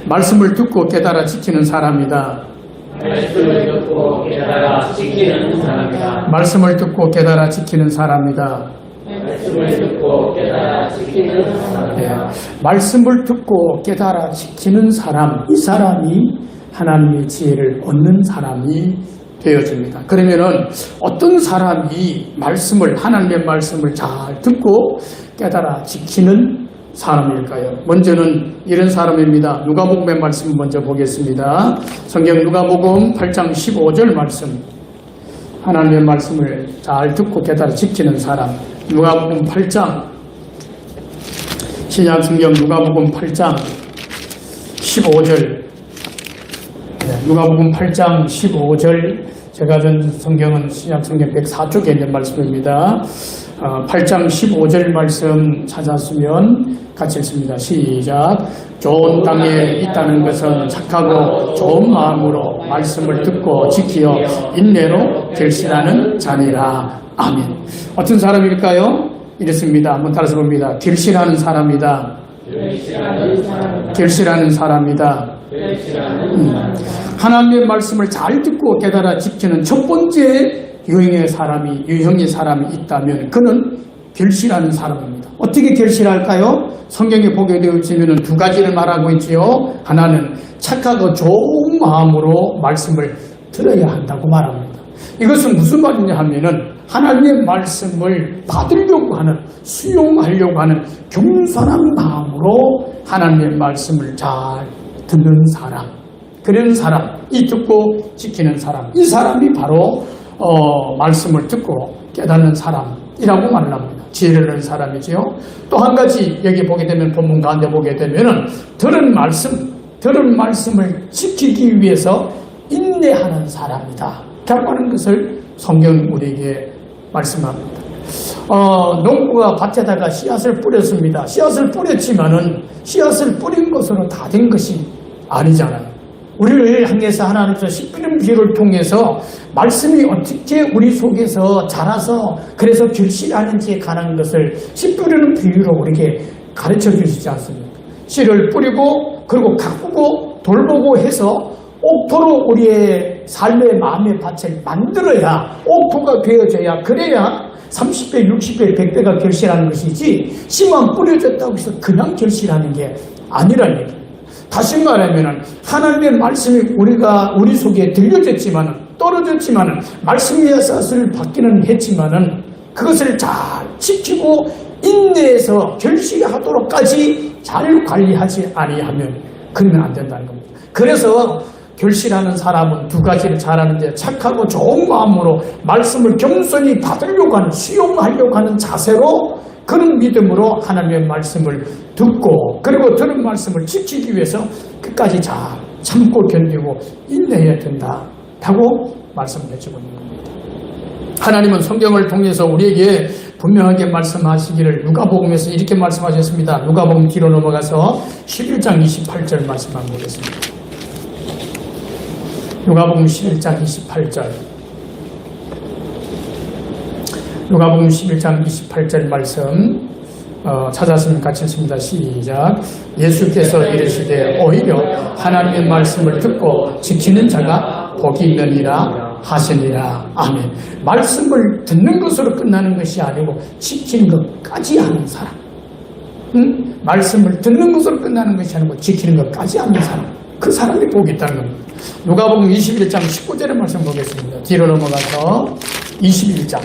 말씀을 듣고 깨달아 지키는 사람이다. 말씀을 듣고 깨달아 지키는 사람이다. 말씀을 듣고 깨달아 지키는 사람이다. 말씀을 듣고 깨달아 지키는 사람이다. 말씀을 듣고 깨달아 지키는 사람, 이 사람이 하나님의 지혜를 얻는 사람이 되어집니다. 그러면은 어떤 사람이 하나님의 말씀을 잘 듣고 깨달아 지키는 사람일까요? 먼저는 이런 사람입니다. 누가복음의 말씀 먼저 보겠습니다. 성경 누가복음 8장 15절 말씀. 하나님의 말씀을 잘 듣고 깨달아 지키는 사람. 누가복음 8장, 신약 성경 누가복음 8장 15절. 누가복음 8장 15절. 제가 전 성경은 신약 성경 104쪽에 있는 말씀입니다. 8장 15절 말씀 찾았으면 같이 읽습니다. 시작. 좋은 땅에 있다는 것은 착하고 좋은 마음으로 말씀을 듣고 지키어 인내로 결실하는 자니라. 아멘. 어떤 사람일까요? 이렇습니다. 한번 따라서 봅니다. 결실하는 사람이다. 결실하는 사람이다. 하나님의 말씀을 잘 듣고 깨달아 지키는 첫 번째 유형의 사람이 있다면 그는 결실하는 사람입니다. 어떻게 결실할까요? 성경에 보게 되어지면 두 가지를 말하고 있지요. 하나는 착하고 좋은 마음으로 말씀을 들어야 한다고 말합니다. 이것은 무슨 말이냐 하면은 하나님의 말씀을 받으려고 하는, 수용하려고 하는 겸손한 마음으로 하나님의 말씀을 잘 듣는 사람, 그런 사람, 이 듣고 지키는 사람, 이 사람이 바로 말씀을 듣고 깨닫는 사람이라고 말합니다. 지혜를 얻는 사람이지요. 또 한 가지 여기 보게 되면 본문 가운데 보게 되면은 들은 말씀을 지키기 위해서 인내하는 사람이다 라고 하는 것을 성경은 우리에게 말씀합니다. 농부가 밭에다가 씨앗을 뿌렸습니다. 씨앗을 뿌렸지만은 씨앗을 뿌린 것으로 다 된 것이 아니잖아요. 우리를 향해서 하나님께서 씨 뿌리는 비유를 통해서 말씀이 어떻게 우리 속에서 자라서 그래서 결실하는지에 관한 것을 씨 뿌리는 비유로 우리에게 가르쳐 주시지 않습니까? 씨를 뿌리고 그리고 가꾸고 돌보고 해서 옥토로 우리의 삶의 마음의 밭을 만들어야 옥토가 되어져야 그래야 30배, 60배, 100배가 결실하는 것이지 씨만 뿌려졌다고 해서 그냥 결실하는 게 아니라는 얘기예요. 다시 말하면 하나님의 말씀이 우리 속에 들려졌지만 떨어졌지만 말씀의 싹을 받기는 했지만은 그것을 잘 지키고 인내해서 결실하도록까지 잘 관리하지 아니하면 그러면 안 된다는 겁니다. 그래서 결실하는 사람은 두 가지를 잘하는데 착하고 좋은 마음으로 말씀을 겸손히 받으려고 하는, 수용하려고 하는 자세로 그런 믿음으로 하나님의 말씀을 듣고 그리고 들은 말씀을 지키기 위해서 끝까지 잘 참고 견디고 인내해야 된다라고 말씀해 주고 있는 겁니다. 하나님은 성경을 통해서 우리에게 분명하게 말씀하시기를 누가복음에서 이렇게 말씀하셨습니다. 누가복음 뒤로 넘어가서 11장 28절 말씀 한번 보겠습니다. 누가복음 11장 28절. 누가복음 11장 28절 말씀 찾았으면 같이 읽습니다. 시작. 예수께서 이르시되 오히려 하나님의 말씀을 듣고 지키는 자가 복이 있느니라 하시니라. 아멘. 말씀을 듣는 것으로 끝나는 것이 아니고 지키는 것까지 하는 사람. 말씀을 듣는 것으로 끝나는 것이 아니고 지키는 것까지 하는 사람. 그 사람이 복이 있다는 겁니다. 누가복음 21장 19절의 말씀 보겠습니다. 뒤로 넘어가서 21장.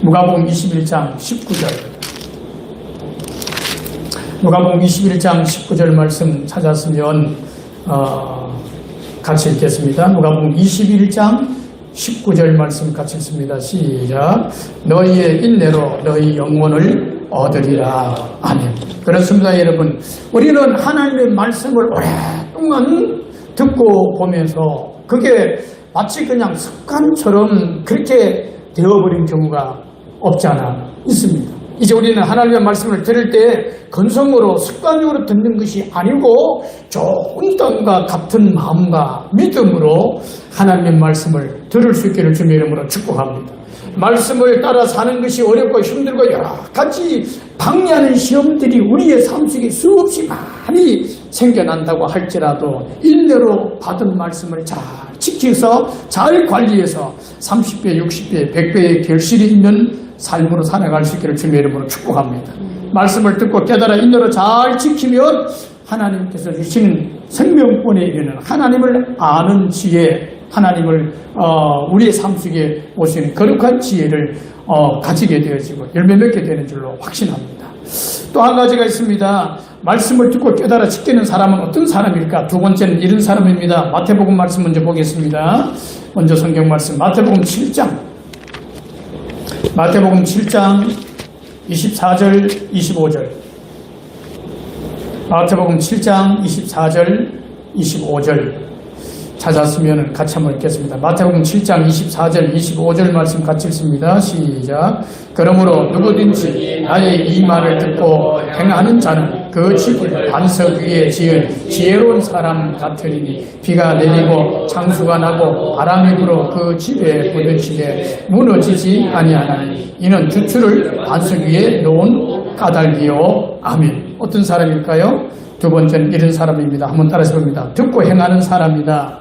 누가복음 21장 19절. 누가복음 21장 19절 말씀 찾았으면 같이 읽겠습니다. 누가복음 21장 19절 말씀 같이 읽습니다. 시작. 너희의 인내로 너희 영혼을 얻으리라. 아멘. 그렇습니다, 여러분. 우리는 하나님의 말씀을 오랫동안 듣고 보면서 그게 마치 그냥 습관처럼 그렇게 되어버린 경우가 없지 않아 있습니다. 이제 우리는 하나님의 말씀을 들을 때 건성으로 습관적으로 듣는 것이 아니고 좋은 땅과 같은 마음과 믿음으로 하나님의 말씀을 들을 수 있기를 주님의 이름으로 축복합니다. 말씀을 따라 사는 것이 어렵고 힘들고 여러 가지 방해하는 시험들이 우리의 삶 속에 수없이 많이 생겨난다고 할지라도 인내로 받은 말씀을 잘 지켜서 잘 관리해서 30배, 60배, 100배의 결실이 있는 삶으로 살아갈 수 있기를 주님의 이름으로 축복합니다. 말씀을 듣고 깨달아 인내로 잘 지키면 하나님께서 주시는 생명권에 이르는 하나님을 아는 지혜, 하나님을 우리의 삶 속에 오시는 거룩한 지혜를 가지게 되어지고 열매 맺게 되는 줄로 확신합니다. 또 한 가지가 있습니다. 말씀을 듣고 깨달아 지키는 사람은 어떤 사람일까? 두 번째는 이런 사람입니다. 마태복음 말씀 먼저 보겠습니다. 먼저 성경 말씀 마태복음 7장 24절 25절 마태복음 7장 24절 25절 찾았으면 같이 한번 읽겠습니다. 마태복음 7장 24절 25절 말씀 같이 읽습니다. 시작. 그러므로 누구든지 나의 이 말을 듣고 행하는 자는 그 집을 반석 위에 지은 지혜로운 사람 같으리니 비가 내리고 창수가 나고 바람이 불어 그 집에 부딪히되 무너지지 아니하나니 이는 주추를 반석 위에 놓은 까닭이요. 아멘. 어떤 사람일까요? 두 번째는 이런 사람입니다. 한번 따라서 봅니다. 듣고 행하는 사람이다.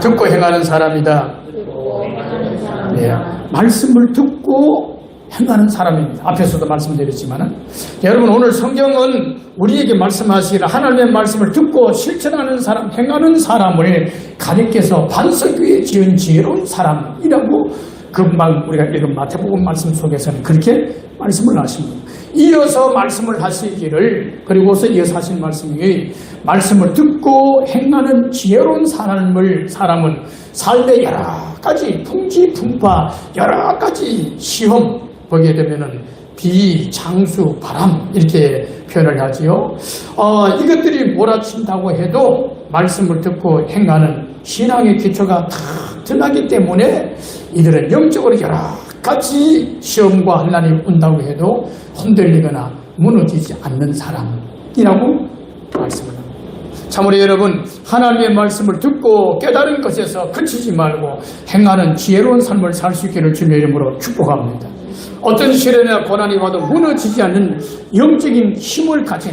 듣고 행하는 사람이다. 네, 말씀을 듣고 행하는 사람입니다. 앞에서도 말씀드렸지만 여러분 오늘 성경은 우리에게 말씀하시기를 하나님의 말씀을 듣고 실천하는 사람, 행하는 사람을 가리켜서 반석 위에 지은 지혜로운 사람이라고 금방 우리가 읽은 마태복음 말씀 속에서는 그렇게 말씀을 하십니다. 이어서 말씀을 하시기를 그리고서 이어서 하신 말씀이 말씀을 듣고 행하는 지혜로운 사람은 삶의 여러 가지 풍지풍파 여러 가지 시험 보게 되면은 비, 장수, 바람 이렇게 표현을 하지요. 이것들이 몰아친다고 해도 말씀을 듣고 행하는 신앙의 기초가 튼튼하기 때문에 이들은 영적으로 여러 가지 시험과 환난이 온다고 해도 흔들리거나 무너지지 않는 사람이라고 말씀을 합니다. 참으로 여러분 하나님의 말씀을 듣고 깨달은 것에서 그치지 말고 행하는 지혜로운 삶을 살 수 있기를 주님의 이름으로 축복합니다. 어떤 시련이나 고난이 와도 무너지지 않는 영적인 힘을 가진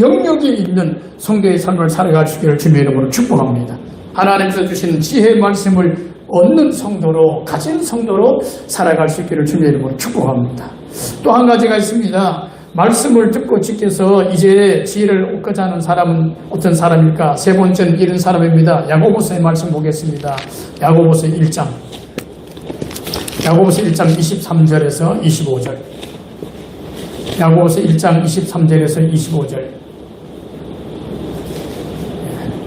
영역이 있는 성도의 삶을 살아갈 수 있기를 주님의 이름으로 축복합니다. 하나님께서 주신 지혜의 말씀을 얻는 성도로 가진 성도로 살아갈 수 있기를 주님의 이름으로 축복합니다. 또 한 가지가 있습니다. 말씀을 듣고 지켜서 이제 지혜를 얻고자 하는 사람은 어떤 사람일까? 세 번째는 이런 사람입니다. 야고보서의 말씀 보겠습니다. 야고보서 1장 23절에서 25절 야고보서 1장 23절에서 25절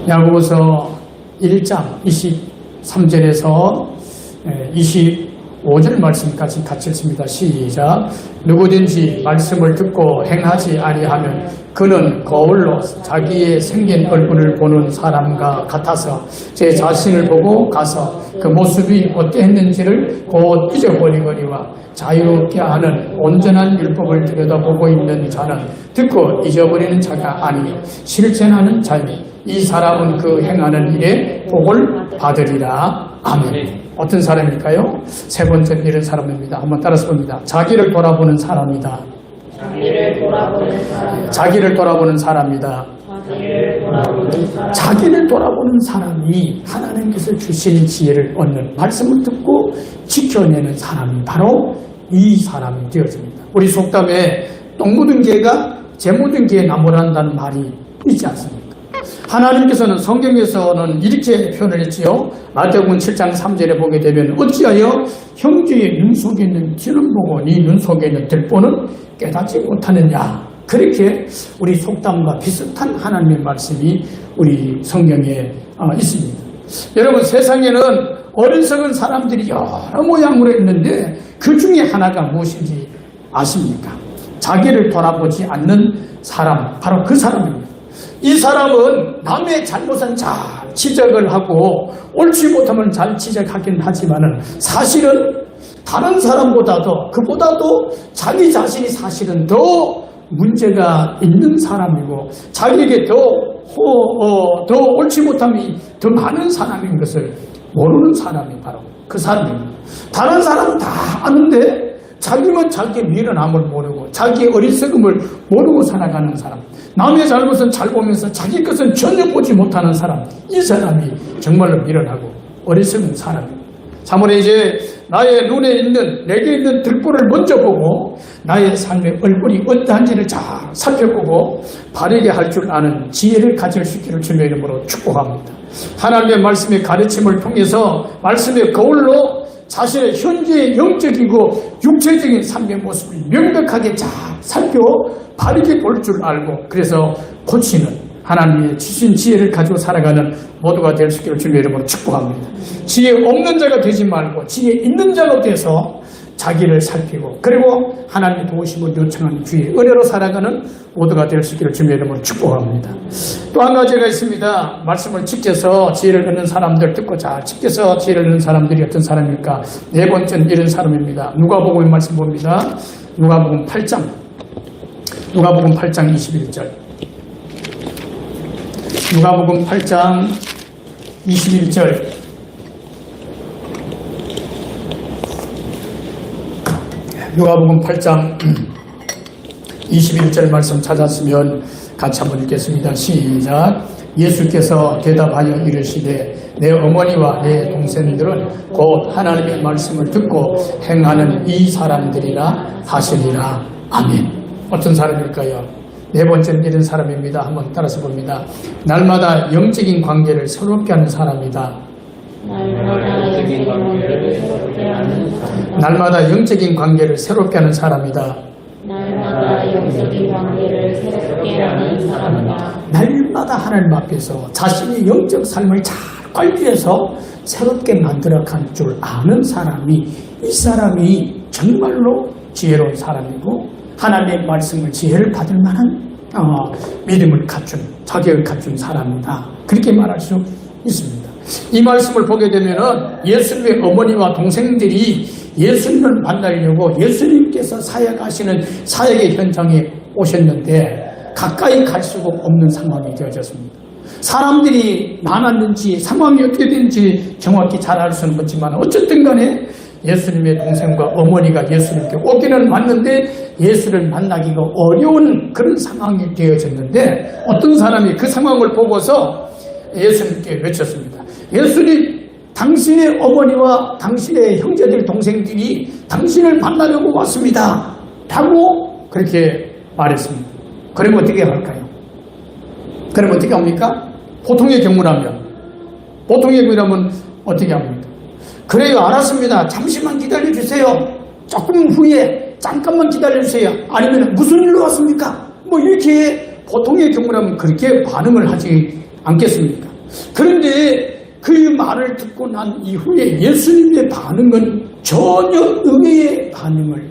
야고보서 1장 23절에서 25절 말씀까지 같이 읽습니다. 시작. 누구든지 말씀을 듣고 행하지 아니하면 그는 거울로 자기의 생긴 얼굴을 보는 사람과 같아서 제 자신을 보고 가서 그 모습이 어땠는지를 곧 잊어버리거니와 자유롭게 하는 온전한 율법을 들여다보고 있는 자는 듣고 잊어버리는 자가 아니니 실천하는 자니 이 사람은 그 행하는 일에 복을 받으리라. 아멘. 어떤 사람일까요? 세 번째는 이런 사람입니다. 한번 따라서 봅니다. 자기를 돌아보는 사람이다. 자기를 돌아보는 사람이다. 자기를 돌아보는 사람이 하나님께서 주신 지혜를 얻는 말씀을 듣고 지켜내는 사람이 바로 이 사람이 되어집니다. 우리 속담에 똥 묻은 개가 재 묻은 개에 나무란다는 말이 있지 않습니까? 하나님께서는 성경에서는 이렇게 표현을 했지요. 마태복음 7장 3절에 보게 되면 어찌하여 형제의 눈 속에 있는 티는 보고 네 눈 속에 있는 들보는 깨닫지 못하느냐. 그렇게 우리 속담과 비슷한 하나님의 말씀이 우리 성경에 있습니다. 여러분 세상에는 어리석은 사람들이 여러 모양으로 있는데 그 중에 하나가 무엇인지 아십니까? 자기를 돌아보지 않는 사람, 바로 그 사람입니다. 이 사람은 남의 잘못은 잘 지적을 하고 옳지 못하면 잘 지적하긴 하지만은 사실은 다른 사람보다도 그보다도 자기 자신이 사실은 더 문제가 있는 사람이고 자기에게 더 옳지 못함이 더 많은 사람인 것을 모르는 사람이 바로 그 사람입니다. 다른 사람은 다 아는데 자기만 자기의 미련함을 모르고 자기의 어리석음을 모르고 살아가는 사람. 남의 잘못은 잘 보면서 자기 것은 전혀 보지 못하는 사람, 이 사람이 정말로 미련하고 어리석은 사람입니다. 사모에 이제 나의 눈에 있는, 내게 있는 들보를 먼저 보고 나의 삶의 얼굴이 어떠한지를 잘 살펴보고 바르게 할 줄 아는 지혜를 가질 수 있기를 주님의 이름으로 축복합니다. 하나님의 말씀의 가르침을 통해서 말씀의 거울로 자신의 현재의 영적이고 육체적인 삶의 모습을 명백하게 잘 살펴 바르게 볼 줄 알고 그래서 고치는 하나님의 주신 지혜를 가지고 살아가는 모두가 될 수 있기를 주님의 이름으로 축복합니다. 지혜 없는 자가 되지 말고 지혜 있는 자로 돼서 자기를 살피고 그리고 하나님의 도우심을 요청하는 주의 은혜로 살아가는 모두가 될 수 있기를 주님의 이름으로 축복합니다. 또 한 가지가 있습니다. 말씀을 지켜서 지혜를 얻는 사람들 듣고 잘 지켜서 지혜를 얻는 사람들이 어떤 사람일까? 네 번째는 이런 사람입니다. 누가복음의 말씀 봅니다. 누가복음 8장 21절 누가복음 8장 21절 누가복음 8장 21절 말씀 찾았으면 같이 한번 읽겠습니다. 시작. 예수께서 대답하여 이르시되 내 어머니와 내 동생들은 곧 하나님의 말씀을 듣고 행하는 이 사람들이라 하시니라. 아멘. 어떤 사람일까요? 네 번째는 이런 사람입니다. 한번 따라서 봅니다. 날마다 영적인 관계를 새롭게 하는 사람이다. 날마다 영적인 관계를 새롭게 하는 사람이다. 날마다 영적인 관계를 새롭게 하는 사람이다. 날마다 하나님 앞에서 자신의 영적 삶을 잘 관리해서 새롭게 만들어갈 줄 아는 사람이 이 사람이 정말로 지혜로운 사람이고 하나님의 말씀을 지혜를 받을 만한 믿음을 갖춘 자격을 갖춘 사람이다. 그렇게 말할 수 있습니다. 이 말씀을 보게 되면은 예수님의 어머니와 동생들이 예수님을 만나려고 예수님께서 사역하시는 사역의 현장에 오셨는데 가까이 갈 수가 없는 상황이 되어졌습니다. 사람들이 많았는지 상황이 어떻게 되는지 정확히 잘 알 수는 없지만 어쨌든 간에 예수님의 동생과 어머니가 예수님께 오기는 왔는데 예수를 만나기가 어려운 그런 상황이 되어졌는데 어떤 사람이 그 상황을 보고서 예수님께 외쳤습니다. 예수님, 당신의 어머니와 당신의 형제들, 동생들이 당신을 만나려고 왔습니다. 라고 그렇게 말했습니다. 그러면 어떻게 할까요? 그러면 어떻게 합니까? 보통의 경우라면 어떻게 합니까? 그래요, 알았습니다. 잠시만 기다려주세요. 조금 후에 잠깐만 기다려주세요. 아니면 무슨 일로 왔습니까? 뭐 이렇게 보통의 경우라면 그렇게 반응을 하지 않겠습니까? 그런데 그 말을 듣고 난 이후에 예수님의 반응은 전혀 의외의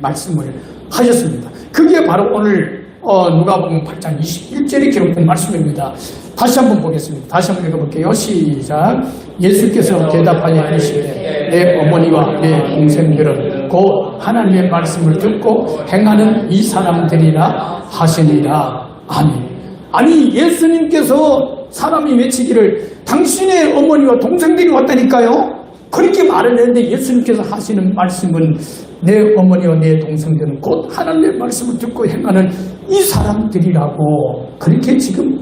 말씀을 하셨습니다. 그게 바로 오늘 누가복음 8장 21절에 기록된 말씀입니다. 다시 한번 보겠습니다. 다시 한번 읽어볼게요. 시작. 예수께서 대답하여 이르시되 내 어머니와 내 동생들은 곧 하나님의 말씀을 듣고 행하는 이 사람들이라 하시니라. 아멘. 아니 예수님께서 사람이 외치기를 당신의 어머니와 동생들이 왔다니까요. 그렇게 말을 했는데 예수님께서 하시는 말씀은 내 어머니와 내 동생들은 곧 하나님의 말씀을 듣고 행하는 이 사람들이라고 그렇게 지금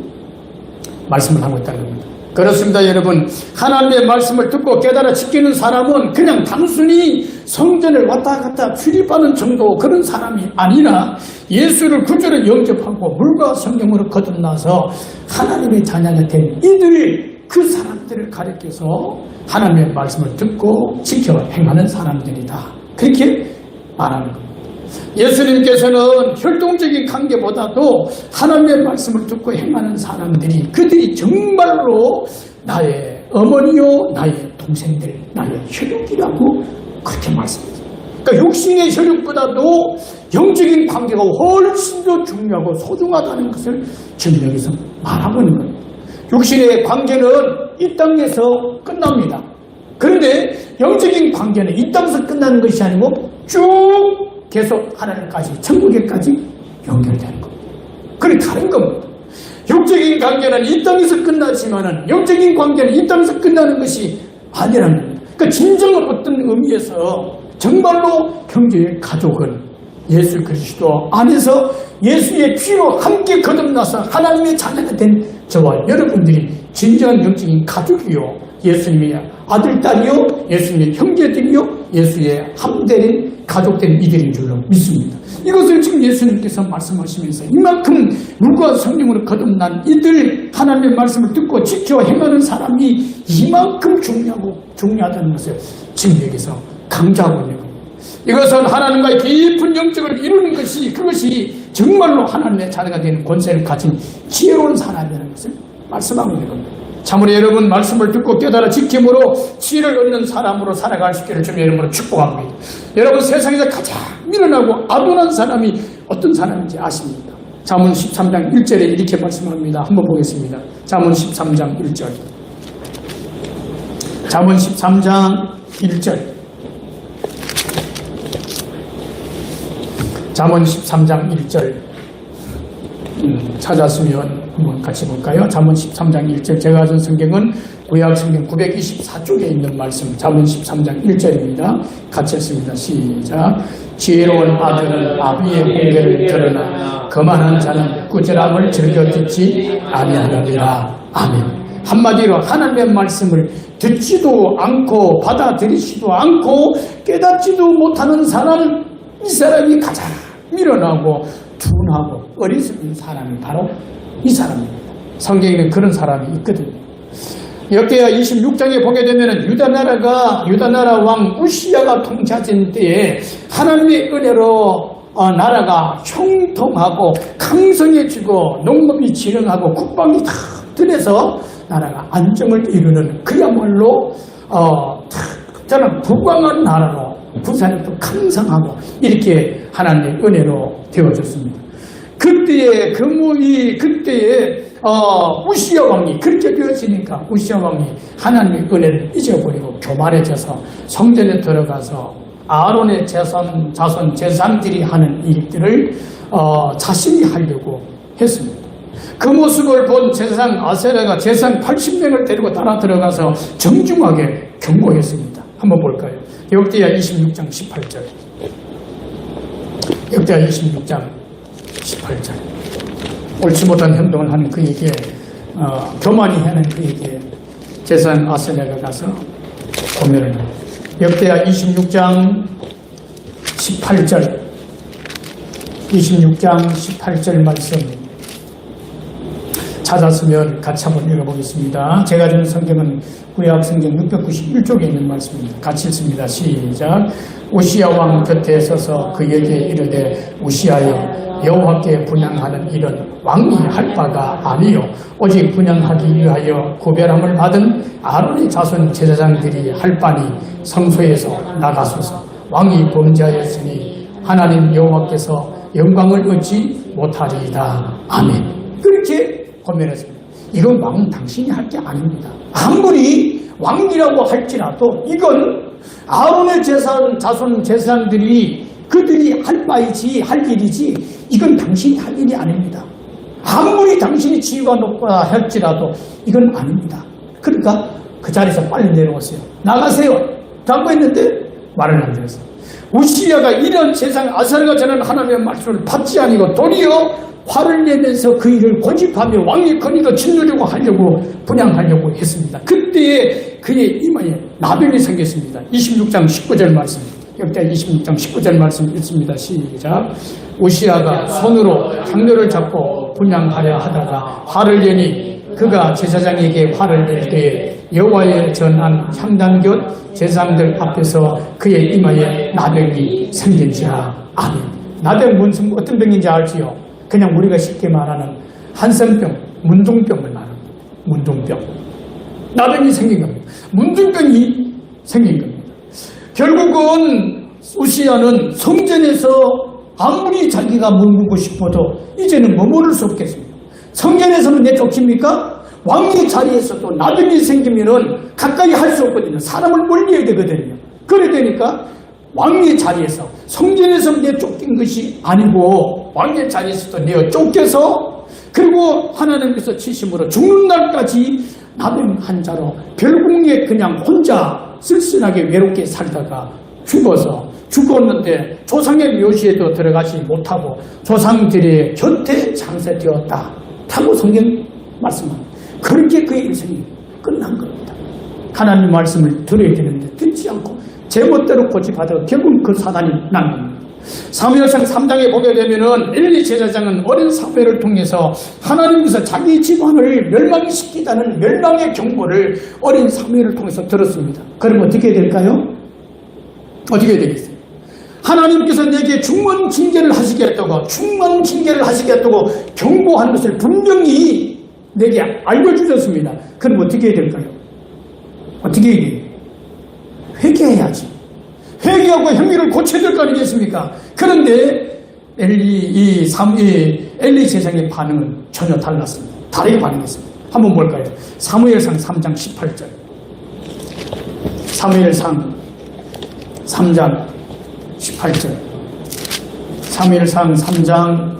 말씀을 하고 있다는 겁니다. 그렇습니다, 여러분. 하나님의 말씀을 듣고 깨달아 지키는 사람은 그냥 단순히 성전을 왔다 갔다 출입하는 정도 그런 사람이 아니라 예수를 구주로 영접하고 물과 성령으로 거듭나서 하나님의 자녀가 된 이들이 그 사람들을 가리켜서 하나님의 말씀을 듣고 지켜 행하는 사람들이다. 그렇게 말하는 겁니다. 예수님께서는 혈통적인 관계보다도 하나님의 말씀을 듣고 행하는 사람들이 그들이 정말로 나의 어머니요 나의 동생들 나의 혈육이라고 그렇게 말씀했어요. 그러니까 육신의 혈육보다도 영적인 관계가 훨씬 더 중요하고 소중하다는 것을 지금 여기서 말하고 있는 겁니다. 육신의 관계는 이 땅에서 끝납니다. 그런데 영적인 관계는 이 땅에서 끝나는 것이 아니고 쭉 계속 하나님까지 천국에까지 연결되는 겁니다. 그게 다른 겁니다. 육적인 관계는 이 땅에서 끝나지만은 영적인 관계는 이 땅에서 끝나는 것이 아니라는 겁니다. 그러니까 진정한 어떤 의미에서 정말로 형제의 가족은 예수 그리스도 안에서 예수의 피로 함께 거듭나서 하나님의 자녀가 된 저와 여러분들이 진정한 영적인 가족이요, 예수님의 아들, 딸이요, 예수님의 형제들이요, 예수의 함대인 가족된 이들인 줄로 믿습니다. 이것을 지금 예수님께서 말씀하시면서 이만큼 물과 성령으로 거듭난 이들, 하나님의 말씀을 듣고 지켜 행하는 사람이 이만큼 중요하다는 것을 지금 여기서 강조하고 있는 겁니다. 이것은 하나님과의 깊은 영적을 이루는 것이, 그것이 정말로 하나님의 자녀가 되는 권세를 가진 지혜로운 사람이라는 것을 말씀하고 있는 겁니다. 참으로 여러분 말씀을 듣고 깨달아 지킴으로 지혜를 얻는 사람으로 살아갈 수 있기를 주님의 이름으로 축복합니다. 여러분 세상에서 가장 미련하고 아둔한 사람이 어떤 사람인지 아십니까? 잠언 13장 1절에 이렇게 말씀합니다. 한번 보겠습니다. 잠언 13장 1절. 잠언 13장 1절. 잠언 13장 1절. 찾았으면 한번 같이 볼까요? 잠언 13장 1절. 제가 가진 성경은 구약 성경 924쪽에 있는 말씀, 잠언 13장 1절입니다. 같이 했습니다. 시작. 지혜로운 아들은 아비의 공개를 드러나 거만한 자는 꾸지람을 즐겨 듣지 아니하느니라. 아멘. 한마디로 하나님의 말씀을 듣지도 않고 받아들이지도 않고 깨닫지도 못하는 사람, 이 사람이 가장 미련하고 둔하고 어리석은 사람이 바로 이 사람입니다. 성경에는 그런 사람이 있거든요. 역대하 26장에 보게 되면 유다나라 왕 우시야가 통치하던 때에 하나님의 은혜로 나라가 형통하고 강성해지고 농업이 진흥하고 국방이 다 들여서 나라가 안정을 이루는 그야말로 저는 부강한 나라로 부산이 또 강성하고 이렇게 하나님의 은혜로 되어졌습니다. 그때에 우시야 왕이 그렇게 되었으니까 우시야 왕이 하나님의 은혜를 잊어버리고 교만해져서 성전에 들어가서 아론의 자손 제사장들이 하는 일들을 자신이 하려고 했습니다. 그 모습을 본 제사장 아세라가 제사장 80명을 데리고 따라 들어가서 정중하게 경고했습니다. 한번 볼까요? 역대하 26장 18절. 역대하 26장 18절. 옳지 못한 행동을 하는 그에게 교만이 하는 그에게 제사장 아세라가 가서 고면을 합니다. 역대하 26장 18절. 26장 18절 말씀 찾았으면 같이 한번 읽어보겠습니다. 제가 주는 성경은 구약 성경 691쪽에 있는 말씀입니다. 같이 읽습니다. 시작. 우시야 왕 곁에 서서 그에게 이르되 우시야여, 여호와께 분향하는 일은 왕이 할 바가 아니요 오직 분향하기 위하여 구별함을 받은 아론의 자손 제사장들이 할 바니 성소에서 나가소서. 왕이 범죄하였으니 하나님 여호와께서 영광을 얻지 못하리이다. 아멘. 그렇게 고면했습니다. 이건 왕은 당신이 할 게 아닙니다. 아무리 왕이라고 할지라도 이건 아론의 자손 제사장들이 그들이 할 바이지, 할 일이지, 이건 당신이 할 일이 아닙니다. 아무리 당신이 지위가 높다 할지라도 이건 아닙니다. 그러니까 그 자리에서 빨리 내려오세요. 나가세요. 라고 했는데 말을 안 들었어요. 우시야가 이런 세상 아사르가 전하는 하나님의 말씀을 받지 아니고 도리어 화를 내면서 그 일을 고집하며 왕의 권위를 짓누려고 하려고 분양하려고 했습니다. 그때에 그의 이마에 나병이 생겼습니다. 26장 19절 말씀. 역대 26장 19절 말씀 읽습니다. 시작. 우시야가 손으로 향로를 잡고 분양하려 하다가 화를 내니 그가 제사장에게 화를 낼 때에 여호와의 전한 향단 곁 제사장들 앞에서 그의 이마에 나병이 생긴지라. 아멘. 나병 어떤 병인지 알지요? 그냥 우리가 쉽게 말하는 한센병, 문둥병을 말합니다. 문둥병. 나병이 생긴 겁니다. 문둥병이 생긴 겁니다. 결국은 우시야는 성전에서 아무리 자기가 머물고 싶어도 이제는 머무를 수 없겠습니다. 성전에서는 내쫓깁니까? 왕의 자리에서도 나병이 생기면은 가까이 할 수 없거든요. 사람을 멀리해야 되거든요. 그래 되니까 왕의 자리에서 성전에서 내쫓긴 것이 아니고 왕의 자리에서도 내어 쫓겨서 그리고 하나님께서 치심으로 죽는 날까지 나병 환자로 별궁에 그냥 혼자 쓸쓸하게 외롭게 살다가 죽었는데 조상의 묘시에도 들어가지 못하고 조상들의 곁에 장사되었다 라고 성경 말씀합니다. 그렇게 그의 인생이 끝난 겁니다. 하나님 말씀을 들어야 되는데 듣지 않고 제멋대로 고집하다가 결국 그 사단이 난 겁니다. 사무엘상 3장에 보게 되면은 엘리 제사장은 어린 사무엘을 통해서 하나님께서 자기 집안을 멸망시키다는 멸망의 경고를 어린 사무엘을 통해서 들었습니다. 그럼 어떻게 될까요? 어떻게 되겠어요? 하나님께서 내게 중먼징계를 하시겠다고 경고하는 것을 분명히 내게 알려주셨습니다. 그럼 어떻게 해야 될까요? 어떻게 해야 돼요? 회개해야지. 회개하고 행위를 고쳐야 될 거 아니겠습니까? 그런데 엘리 제사장의 반응은 전혀 달랐습니다. 다르게 반응했습니다. 한번 볼까요? 사무엘상 3장 18절. 사무엘상 3장 18절. 사무엘상 3장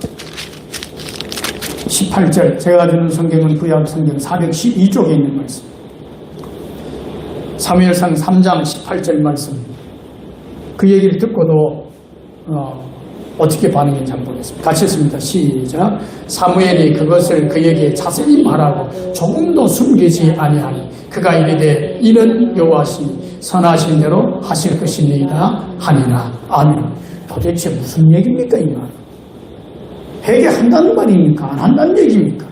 18절. 제가 주는 성경은 구약 성경 412쪽에 있는 말씀. 사무엘상 3장 18절 말씀. 그 얘기를 듣고도 어떻게 반응했는지 한번 보겠습니다. 같이 했습니다. 시작. 사무엘이 그것을 그에게 자세히 말하고 조금도 숨기지 아니하니 그가 이르되 이는 여호와시니 선하신 대로 하실 것이니이다 하니라. 아멘. 도대체 무슨 얘기입니까 이 말? 회개한다는 말입니까? 안 한다는 얘기입니까?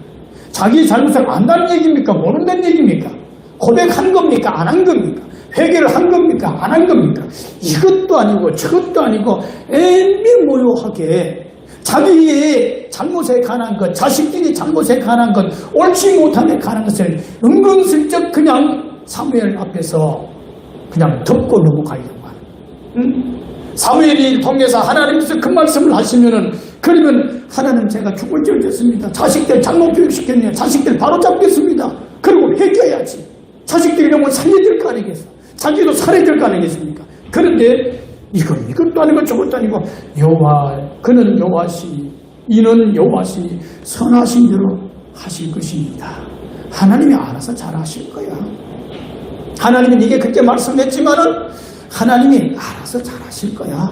자기 잘못을 안다는 얘기입니까? 모른다는 얘기입니까? 고백한 겁니까? 안 한 겁니까? 회개를 한 겁니까? 안 한 겁니까? 이것도 아니고 저것도 아니고 애매모호하게 자기의 잘못에 관한 것, 자식들이 잘못에 관한 것, 옳지 못함에 관한 것을 은근슬쩍 그냥 사무엘 앞에서 그냥 덮고 넘어가려고 하는. 사무엘이 통해서 하나님께서 그 말씀을 하시면은 그러면 하나님 제가 죽을 죄를 졌습니다. 자식들 잘못 교육시켰네요. 자식들 바로 잡겠습니다. 그리고 회개해야지. 자식들이 너무 살려야 될 거 아니겠어? 자기도 살아야 될 거 아니겠습니까? 그런데 이것도 아니고 저것도 아니고 그는 여호와시니 이는 여호와시니 선하신 대로 하실 것입니다. 하나님이 알아서 잘 하실 거야. 하나님은 이게 그렇게 말씀했지만은 하나님이 알아서 잘 하실 거야.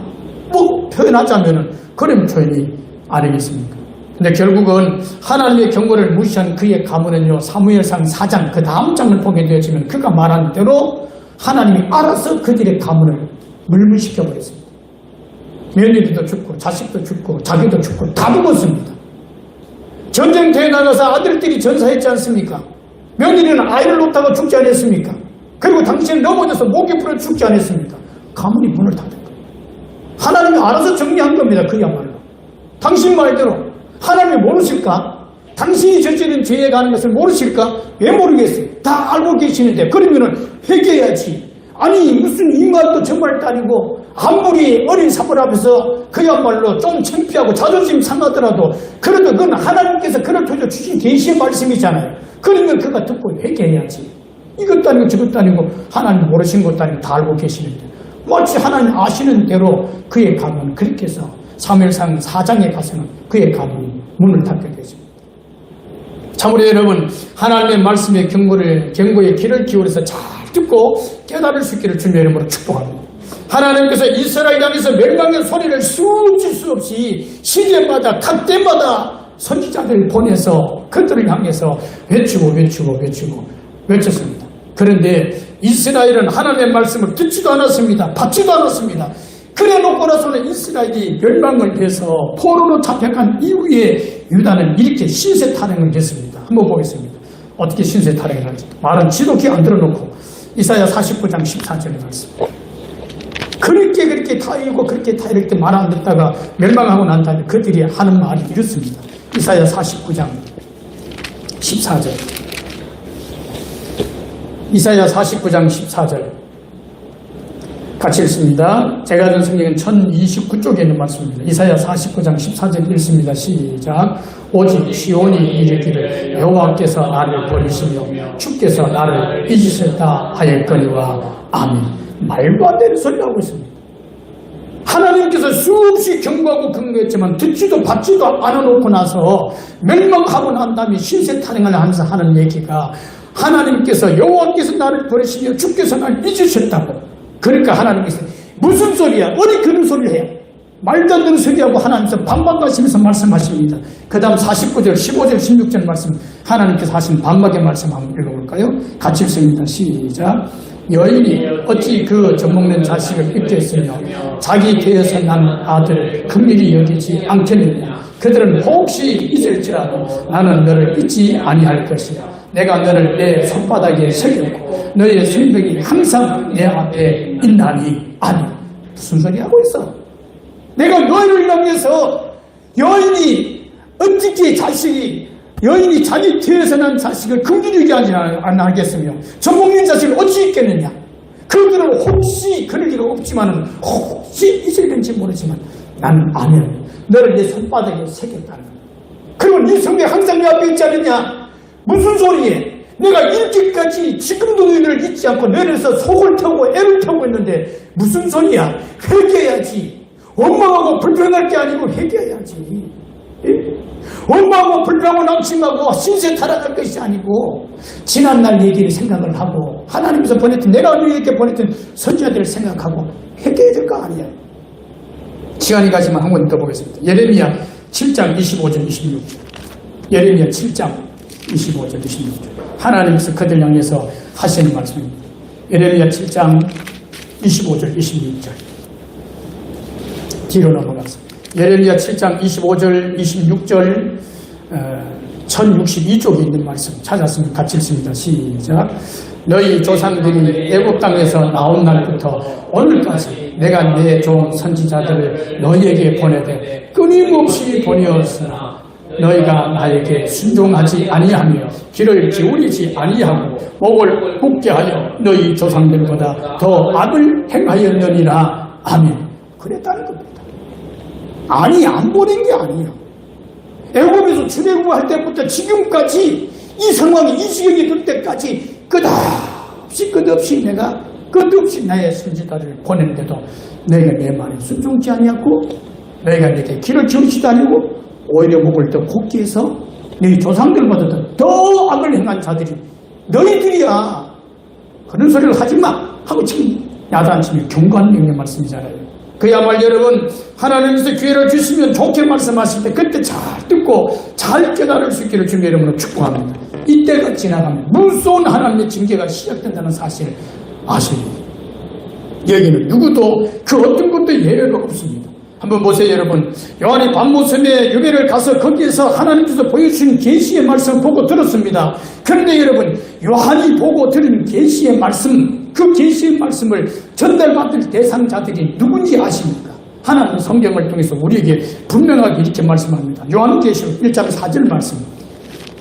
뭐 표현하자면은 그런 표현이 아니겠습니까? 근데 결국은 하나님의 경고를 무시한 그의 가문은요, 사무엘상 4장 그 다음 장을 보게 되어지면 그가 말한 대로 하나님이 알아서 그들의 가문을 물문시켜버렸습니다. 며느리도 죽고 자식도 죽고 자기도 죽고 다 죽었습니다. 전쟁터에 나가서 아들들이 전사했지 않습니까? 며느리는 아이를 놓다가 죽지 않았습니까? 그리고 당신은 넘어져서 목이 풀어 죽지 않았습니까? 가문이 문을 닫은 거예요. 하나님이 알아서 정리한 겁니다. 그야말로. 당신 말대로 하나님이 모르실까? 당신이 저지른 죄에 관한 것을 모르실까? 왜 모르겠어요? 다 알고 계시는데 그러면은 회개해야지. 아니 무슨 인간도 정말 아니고 아무리 어린 사물 앞에서 그야말로 좀 창피하고 자존심 상하더라도 그래도 그건 하나님께서 그를 통해서 주신 계시의 말씀이잖아요. 그러면 그가 듣고 회개해야지. 이것도 아니고 저것도 아니고 하나님 모르신 것도 아니고 다 알고 계시는데 마치 하나님 아시는 대로 그의 가문은 그렇게 해서 사무엘상 4장에 가서는 그의 가문이 문을 닫게 되십니다. 참으로 여러분 하나님의 말씀의 경고의 귀를 기울여서 잘 듣고 깨달을 수 있기를 주님의 이름으로 축복합니다. 하나님께서 이스라엘 향해서 멸망의 소리를 숨질 수 없이 시대마다 각 때마다 선지자들을 보내서 그들을 향해서 외쳤습니다. 그런데 이스라엘은 하나님의 말씀을 듣지도 않았습니다. 받지도 않았습니다. 그래 놓고 나서는 이스라엘이 멸망을 해서 포로로 잡혀간 이후에 유다는 이렇게 신세 타령을 했습니다. 한번 보겠습니다. 어떻게 신세 타령을 하는지. 말은 지독히 안 들어놓고 이사야 49장 14절의 말씀. 그렇게 다 읽고 그렇게 다 이렇게 말 안 듣다가 멸망하고 난 다음에 그들이 하는 말이 이렇습니다. 이사야 49장 14절. 이사야 49장 14절 같이 읽습니다. 제가 든 성경은 1029쪽에 있는 말씀입니다. 이사야 49장 14절 읽습니다. 시작. 오직 시온이 이르기를 여호와께서 나를 버리시며 주께서 나를 잊으셨다 하였거니와 아멘. 말도 안 되는 소리를 하고 있습니다. 하나님께서 수없이 경고하고 경고했지만 듣지도 받지도 않아놓고 나서 멸망하고 난 다음에 신세 타령을 하면서 하는 얘기가 하나님께서 여호와께서 나를 버리시며 주께서 나를 잊으셨다고. 그러니까 하나님께서 무슨 소리야? 어디 그런 소리를 해요? 말도 안 되는 소리하고 하나님께서 반박하시면서 말씀하십니다. 그 다음 49절, 15절, 16절 말씀 하나님께서 하신 반박의 말씀 한번 읽어볼까요? 같이 읽습니다. 시작. 여인이 어찌 그 젖먹는 자식을 잊겠으며 자기 배에서 난 아들을 긍휼히 여기지 않겠느냐. 그들은 혹시 잊을지라도 나는 너를 잊지 아니할 것이야. 내가 너를 내 손바닥에 새겼고 너의 생명이 항상 내 앞에 있나니. 아니, 무슨 소리 하고 있어? 내가 너희를 향해서 여인이 어떻게 여인이 자기 뒤에서 난 자식을 긍휼히 여기지 않겠으며 젖먹는 자식을 어찌 잊겠느냐. 그들은 혹시 그럴 리가 없지만은 혹시 잊을는지 모르지만 나는 아멘. 너를 내 손바닥에 새겼다는 거야. 그리고 네 성경이 항상 내 앞에 있지 않느냐. 무슨 소리에? 내가 이렇게까지 지금도 너희를 잊지 않고 너희에서 속을 태우고 애를 태우고 있는데 무슨 소리야? 회개해야지. 원망하고 불평할 게 아니고 회개해야지. 원망하고 불평하고 낙심하고 신세 타락할 것이 아니고 지난날 얘기를 생각을 하고 하나님께서 보냈던 내가 너희에게 보냈던 선지자들을 생각하고 회개해야 될 거 아니야. 시간이 가지만 한 번 더 보겠습니다. 예레미야 7장 25절 26절. 예레미야 7장 25절 26절. 하나님께서 그들 향해서 하시는 말씀입니다. 예레미야 7장 25절 26절. 뒤로 넘어가서 예레미야 7장 25절 26절 1062쪽에 있는 말씀 찾았으면 같이 읽습니다. 시작. 너희 조상들이 애굽 땅에서 나온 날부터 오늘까지 내가 내 종 선지자들을 너희에게 보내되 끊임없이 보내었으나 너희가 나에게 순종하지 아니하며 귀를 기울이지 아니하고 목을 굳게 하여 너희 조상들보다 더 악을 행하였느니라. 아멘. 그랬다는 겁니다. 아니, 안 보낸 게 아니에요. 애굽에서 출애굽할 때부터 지금까지 이 상황이 이 지경이 될 때까지 끝없이 내가 끝없이 나의 선지자를 보냈는데도 너희가 내 말에 순종치 아니하고 너희가 내게 귀를 기울이지도 아니고 오히려 목을 더 굳게 해서 너희 조상들보다 더 악을 행한 자들이 너희들이야. 그런 소리를 하지 마 하고 지금 야단치며 경고하는 명령 말씀이잖아요. 그야말로 여러분 하나님께서 기회를 주시면 좋게 말씀하실 때 그때 잘 듣고 잘 깨달을 수 있기를 주님의 이름으로 축복합니다. 이때가 지나가면 무서운 하나님의 징계가 시작된다는 사실을 아십니다. 여기는 누구도 그 어떤 것도 예외가 없습니다. 한번 보세요 여러분. 요한이 밤모섬에 유배를 가서 거기에서 하나님께서 보여주신 계시의 말씀을 보고 들었습니다. 그런데 여러분 요한이 보고 들은 계시의 말씀, 그 계시의 말씀을 전달받을 대상자들이 누군지 아십니까? 하나님 성경을 통해서 우리에게 분명하게 이렇게 말씀합니다. 요한계시록 1장 4절 말씀.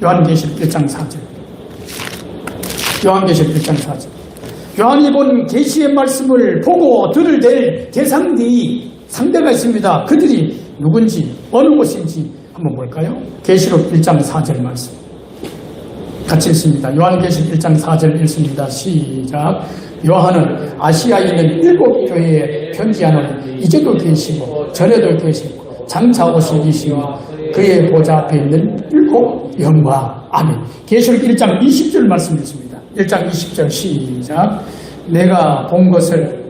요한계시록 1장 4절. 요한계시록 1장 4절. 요한이 본 계시의 말씀을 보고 들을 대상들이 상대가 있습니다. 그들이 누군지 어느 곳인지 한번 볼까요? 계시록 1장 4절 말씀 같이 읽습니다. 요한계시록 1장 4절 읽습니다. 시작. 요한은 아시아에 있는 7교회에 편지하노니 이제도 계시고 전에도 계시고 장차 오실 이시며 그의 보좌 앞에 있는 7 영광. 아멘. 계시록 1장 20절 말씀 읽습니다. 1장 20절 시작. 내가 본 것을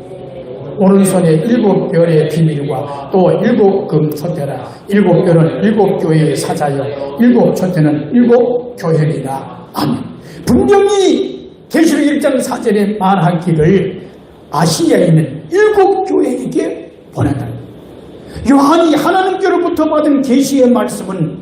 오른손에 7별의 비밀과 또 7금 촛대라. 7별은 7교회의 사자여 7촛대는 7교회이라. 아멘. 분명히 계시록 1장 4절에 말하기를 아시아에 있는 7교회에게 보낸다. 요한이 하나님께로부터 받은 계시의 말씀은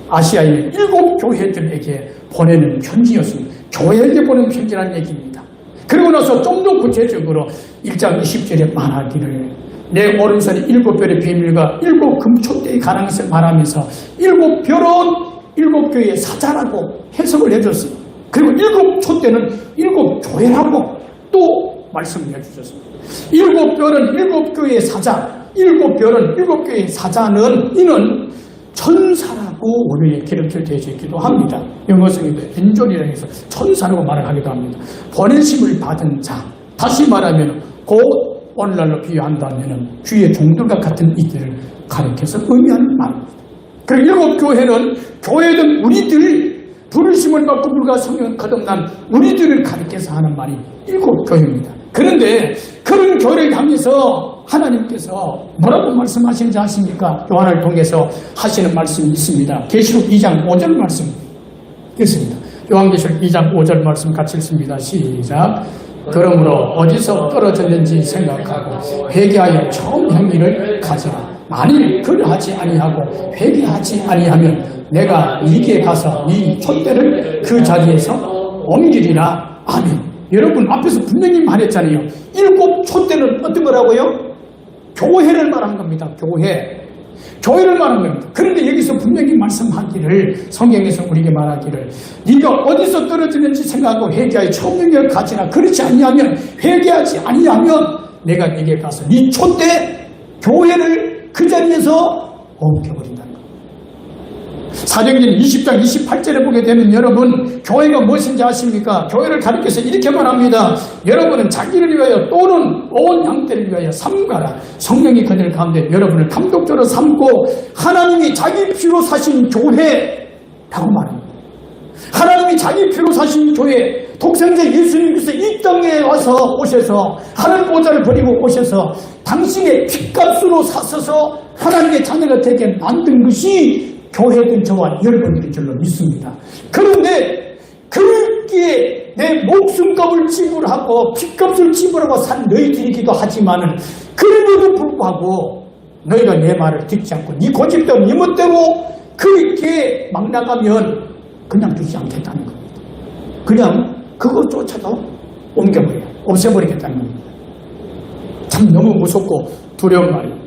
아시아에 있는 7교회들에게 보내는 편지였습니다. 교회에게 보내는 편지라는 얘기입니다. 그리고 나서 좀 더 구체적으로 1장 20절에 말하기를 내 오른손에 7별의 비밀과 7금촛대에 관한 것을 말하면서 7별은 7교회의 사자라고 해석을 해줬어요. 그리고 7촛대는 7교회라고 또 말씀을 해주셨습니다. 7별은 7교회의 사자, 7별은 7교회의 사자는 이는 천사라고 우리에게 기록되어 있기도 합니다. 영어성에도 엔졸이라고 해서 천사라고 말을 하기도 합니다. 보내심을 받은 자, 다시 말하면 곧 오늘날로 비유한다면 주의 종들과 같은 이들을 가리켜서 의미하는 말입니다. 그리고 7교회는 교회든 우리들 부르심을 받고 불과 성령 거듭난 우리들을 가리켜서 하는 말이 7교회입니다. 그런데 그런 교회를 향해서 하나님께서 뭐라고 말씀하시는지 아십니까? 요한을 통해서 하시는 말씀이 있습니다. 계시록 2장 5절 말씀 있습니다. 요한계시록 2장 5절 말씀 같이 읽습니다. 시작. 그러므로 어디서 떨어졌는지 생각하고 회개하여 처음 행위를 가져라. 만일 그러하지 아니하고 회개하지 아니하면 내가 네게 가서 네 촛대를 그 자리에서 옮기리라. 아멘. 여러분 앞에서 분명히 말했잖아요. 7 촛대는 어떤 거라고요? 교회를 말한 겁니다. 교회를 말한 겁니다. 그런데 여기서 분명히 말씀하기를, 성경에서 우리에게 말하기를, 네가 어디서 떨어지는지 생각하고 회개하여 처음 행위를 가지라. 그렇지 아니하면, 회개하지 아니하면 내가 네게 가서 네 촛대 교회를 그 자리에서 옮겨버린다는 겁니다. 사도행전 20장 28절에 보게 되면 여러분 교회가 무엇인지 아십니까? 교회를 가리켜서 이렇게 말합니다. 여러분은 자기를 위하여 또는 온 양떼를 위하여 삼가라. 성령이 그들 가운데 여러분을 감독자로 삼고 하나님이 자기 피로 사신 교회라고 말합니다. 하나님이 자기 피로 사신 교회, 독생자 예수님께서 이 땅에 와서 오셔서 하늘 보좌를 버리고 오셔서 당신의 핏값으로 사셔서 하나님의 자녀가 되게 만든 것이 교회된 저와 여러분들인 줄로 믿습니다. 그런데 그렇게 내 목숨값을 지불하고 핏값을 지불하고 산 너희들이기도 하지만은 그럼에도 불구하고 너희가 내 말을 듣지 않고 네 고집대로 네 멋대로 그렇게 막 나가면 그냥 두지 않겠다는 겁니다. 그냥 그것조차도 옮겨버려 없애버리겠다는 겁니다. 참 너무 무섭고 두려운 말이에요.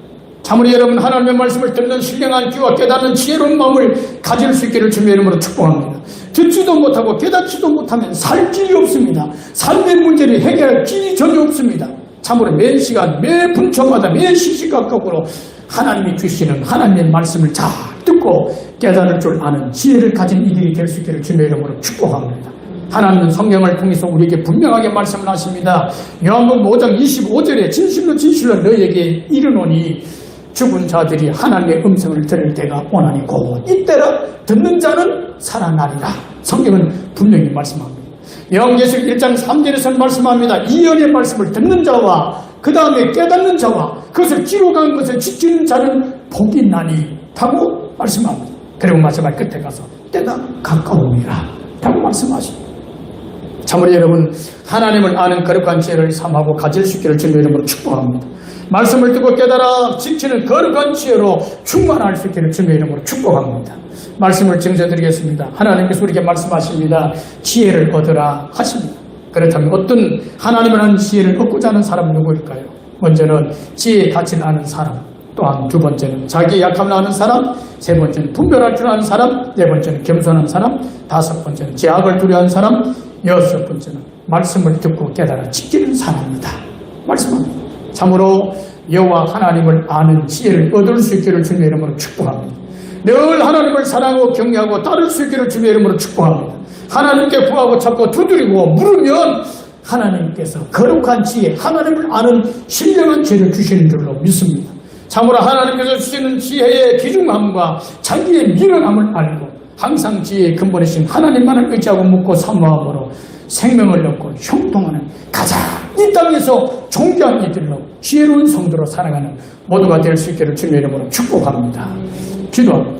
참으로 여러분 하나님의 말씀을 듣는 신령한 귀와 깨닫는 지혜로운 마음을 가질 수 있기를 주님의 이름으로 축복합니다. 듣지도 못하고 깨닫지도 못하면 살 길이 없습니다. 삶의 문제를 해결할 길이 전혀 없습니다. 참으로 매 시간, 매 분초마다, 매 시시각각으로 하나님이 주시는 하나님의 말씀을 잘 듣고 깨달을 줄 아는 지혜를 가진 이들이 될 수 있기를 주님의 이름으로 축복합니다. 하나님은 성경을 통해서 우리에게 분명하게 말씀을 하십니다. 요한복음 5장 25절에 진실로 진실로 너희에게 이르노니 죽은 자들이 하나님의 음성을 들을 때가 오나니 곧 이때라 듣는 자는 살아나리라. 성경은 분명히 말씀합니다. 요한계시록 1장 3절에서 말씀합니다. 이언의 말씀을 듣는 자와 그 다음에 깨닫는 자와 그것을 기록한 것을 지키는 자는 복이 나니 라고 말씀합니다. 그리고 마지막 끝에 가서 때가 가까우니라 라고 말씀하십니다. 참으로 여러분 하나님을 아는 거룩한 지혜를 삼하고 가질 수 있기를 주님의 이름으로 축복합니다. 말씀을 듣고 깨달아 지키는 거룩한 지혜로 충만할 수 있기를 주님의 이름으로 축복합니다. 말씀을 증거드리겠습니다. 하나님께서 우리에게 말씀하십니다. 지혜를 얻으라 하십니다. 그렇다면 어떤 하나님을 아는 지혜를 얻고자 하는 사람은 누구일까요? 먼저는 지혜의 가치를 아는 사람, 또한 두 번째는 자기의 약함을 아는 사람, 세 번째는 분별할 줄 아는 사람, 네 번째는 겸손한 사람, 다섯 번째는 죄악을 두려워하는 사람, 여섯 번째는 말씀을 듣고 깨달아 지키는 사람입니다. 말씀합니다. 참으로 여호와 하나님을 아는 지혜를 얻을 수 있기를 주님의 이름으로 축복합니다. 늘 하나님을 사랑하고 경외하고 따를 수 있기를 주님의 이름으로 축복합니다. 하나님께 구하고 찾고 두드리고 물으면 하나님께서 거룩한 지혜, 하나님을 아는 신령한 지혜를 주시는 줄로 믿습니다. 참으로 하나님께서 주시는 지혜의 귀중함과 자기의 미련함을 알고 항상 지혜의 근본이신 하나님만을 의지하고 묻고 사모함으로 생명을 얻고 형통하는 가장 이 땅에서 존귀한 이들로 지혜로운 성도로 살아가는 모두가 될 수 있기를 주님의 이름으로 축복합니다. 기도합니다.